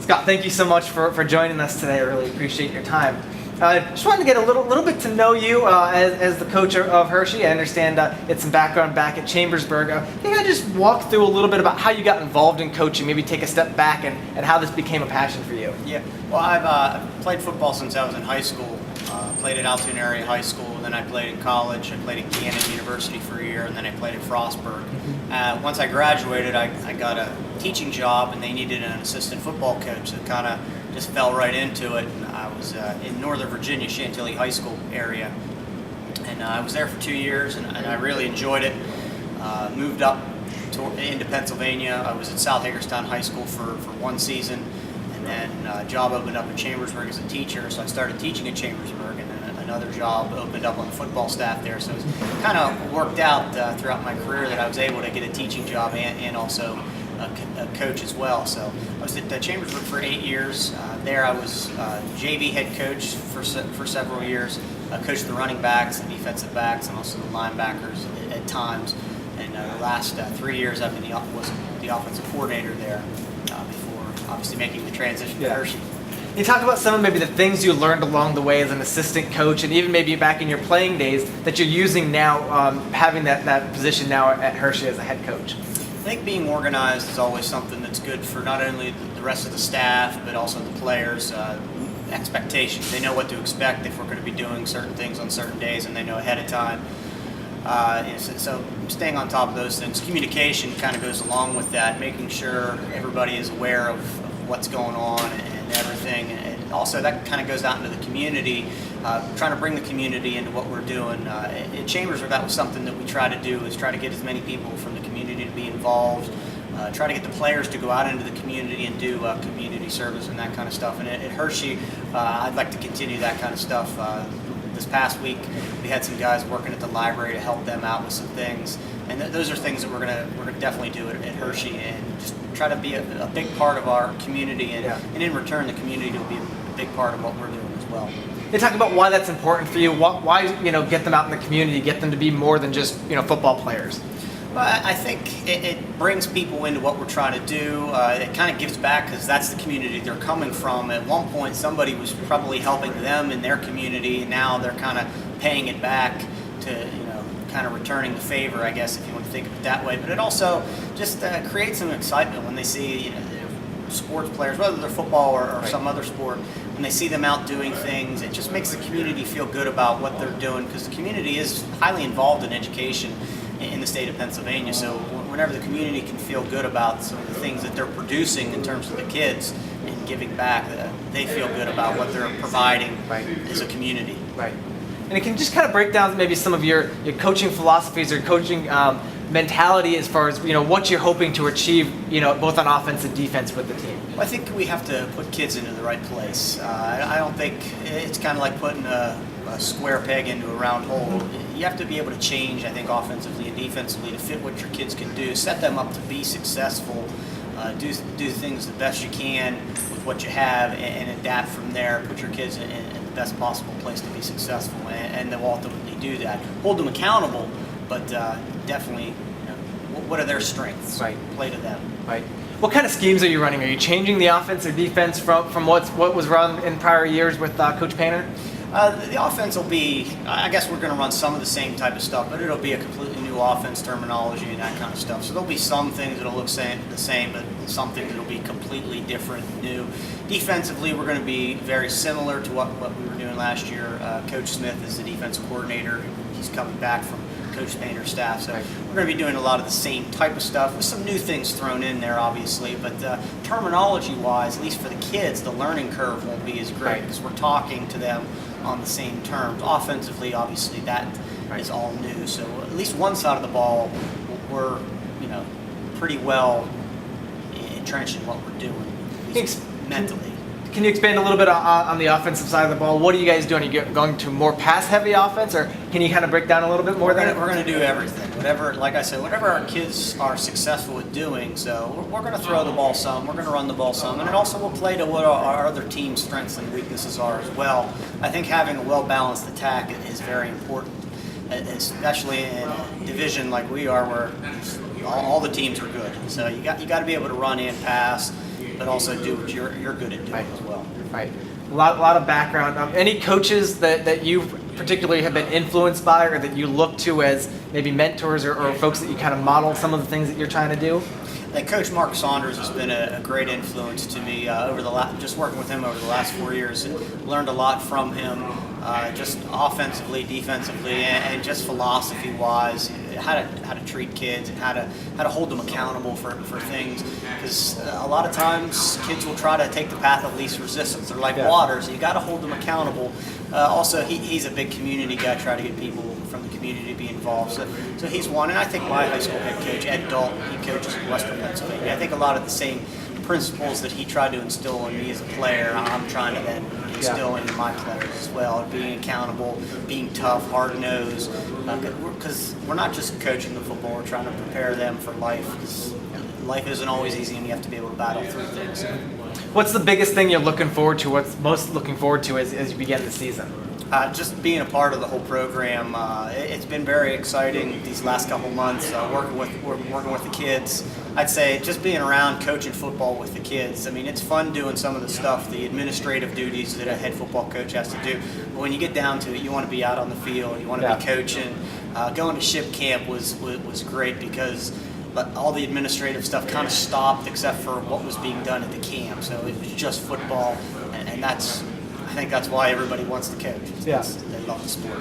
Scott, thank you so much for joining us today. I really appreciate your time. Just wanted to get a little bit to know you as the coach of Hershey. I understand it's some background back at Chambersburg. Can you just walk through a little bit about how you got involved in coaching, maybe take a step back and how this became a passion for you? Yeah, well, I've played football since I was in high school. Played at Altoona Area High School, then I played in college. I played at Gannon University for a year, and then I played at Frostburg. Once I graduated, I got a teaching job, and they needed an assistant football coach. So kind of just fell right into it. And I was in Northern Virginia, Chantilly High School area, and I was there for 2 years, and I really enjoyed it. Moved up into Pennsylvania. I was at South Hagerstown High School for 1 season. And then a job opened up in Chambersburg as a teacher, so I started teaching at Chambersburg, and then another job opened up on the football staff there. So it kind of worked out throughout my career that I was able to get a teaching job and also a coach as well. So I was at Chambersburg for 8 years. There I was JV head coach for several years. I coached the running backs, the defensive backs, and also the linebackers at times. And the last 3 years I've been was the offensive coordinator there before obviously making the transition to Hershey. You talk about some of maybe the things you learned along the way as an assistant coach, and even maybe back in your playing days that you're using now, having that position now at Hershey as a head coach. I think being organized is always something that's good for not only the rest of the staff, but also the players. Expectations. They know what to expect if we're going to be doing certain things on certain days, and they know ahead of time. So staying on top of those things. Communication kind of goes along with that, making sure everybody is aware of what's going on and everything. And also that kind of goes out into the community, trying to bring the community into what we're doing. At Chambersburg, that was something that we try to do, is try to get as many people from the community to be involved, try to get the players to go out into the community and do community service and that kind of stuff. And at Hershey, I'd like to continue that kind of stuff. This past week, we had some guys working at the library to help them out with some things, and those are things that we're gonna definitely do at Hershey, and just try to be a big part of our community, and in return, the community will be a big part of what we're doing as well. You talk about why that's important for you. Why get them out in the community, get them to be more than just football players. Well, I think it brings people into what we're trying to do. It kind of gives back because that's the community they're coming from. At one point, somebody was probably helping them in their community, and now they're kind of paying it back to, kind of returning the favor, I guess, if you want to think of it that way. But it also just creates some excitement when they see, sports players, whether they're football or some other sport, when they see them out doing things. It just makes the community feel good about what they're doing, because the community is highly involved in education in the state of Pennsylvania. So whenever the community can feel good about some of the things that they're producing in terms of the kids and giving back, they feel good about what they're providing as a community. Right. And it can just kind of break down maybe some of your coaching philosophies or coaching mentality as far as what you're hoping to achieve, both on offense and defense with the team. Well, I think we have to put kids into the right place. I don't think it's kind of like putting a square peg into a round hole. You have to be able to change, I think, offensively and defensively to fit what your kids can do, set them up to be successful, do things the best you can with what you have, and adapt from there. Put your kids in the best possible place to be successful, and they'll ultimately do that. Hold them accountable, but definitely, what are their strengths? Right. Play to them. Right. What kind of schemes are you running? Are you changing the offense or defense from what was run in prior years with Coach Painter? The offense will be, I guess we're going to run some of the same type of stuff, but it'll be a completely new offense terminology and that kind of stuff. So there'll be some things that'll look the same, but some things that'll be completely different, new. Defensively, we're going to be very similar to what we were doing last year. Coach Smith is the defensive coordinator. He's coming back from Coach Painter's staff, so we're going to be doing a lot of the same type of stuff with some new things thrown in there, obviously. But terminology-wise, at least for the kids, the learning curve won't be as great because we're talking to them on the same terms. Offensively, obviously, that is all new. So at least one side of the ball, we're pretty well entrenched in what we're doing, mentally. Can you expand a little bit on the offensive side of the ball? What are you guys doing? Are you going to more pass-heavy offense, or can you kind of break down a little bit more? We're going to do everything. Like I said, whatever our kids are successful at doing. So we're going to throw the ball some, we're going to run the ball some, and it also will play to what our other team's strengths and weaknesses are as well. I think having a well-balanced attack is very important, especially in a division like we are, where all the teams are good. So you got to be able to run and pass. but also do what you're good at doing Right. as well. Right. A lot of background. Any coaches that you particularly have been influenced by, or that you look to as maybe mentors, or folks that you kind of model some of the things that you're trying to do? Like Coach Mark Saunders has been a great influence to me over just working with him over the last 4 years. And learned a lot from him, just offensively, defensively, and just philosophy-wise, how to treat kids and how to hold them accountable for things. Because a lot of times kids will try to take the path of least resistance. They're like water, so you got to hold them accountable. Also, he's a big community guy, try to get people from the community to be involved. So he's one, and I think my high school head coach, Ed Dalton, he coaches in Western Pennsylvania. I think a lot of the same principles that he tried to instill in me as a player, I'm trying to then instill into my players as well. Being accountable, being tough, hard-nosed, because we're not just coaching the football, we're trying to prepare them for life. 'Cause life isn't always easy, and you have to be able to battle through things. What's the biggest thing you're looking forward to? What's most looking forward to as you begin the season? Just being a part of the whole program, it's been very exciting these last couple months. Working with the kids, I'd say just being around coaching football with the kids. I mean, it's fun doing some of the stuff, the administrative duties that a head football coach has to do. But when you get down to it, you want to be out on the field. You want to be coaching. Going to ship camp was great because all the administrative stuff kind of stopped except for what was being done at the camp. So it was just football, and I think that's why everybody wants to coach. They love the sport.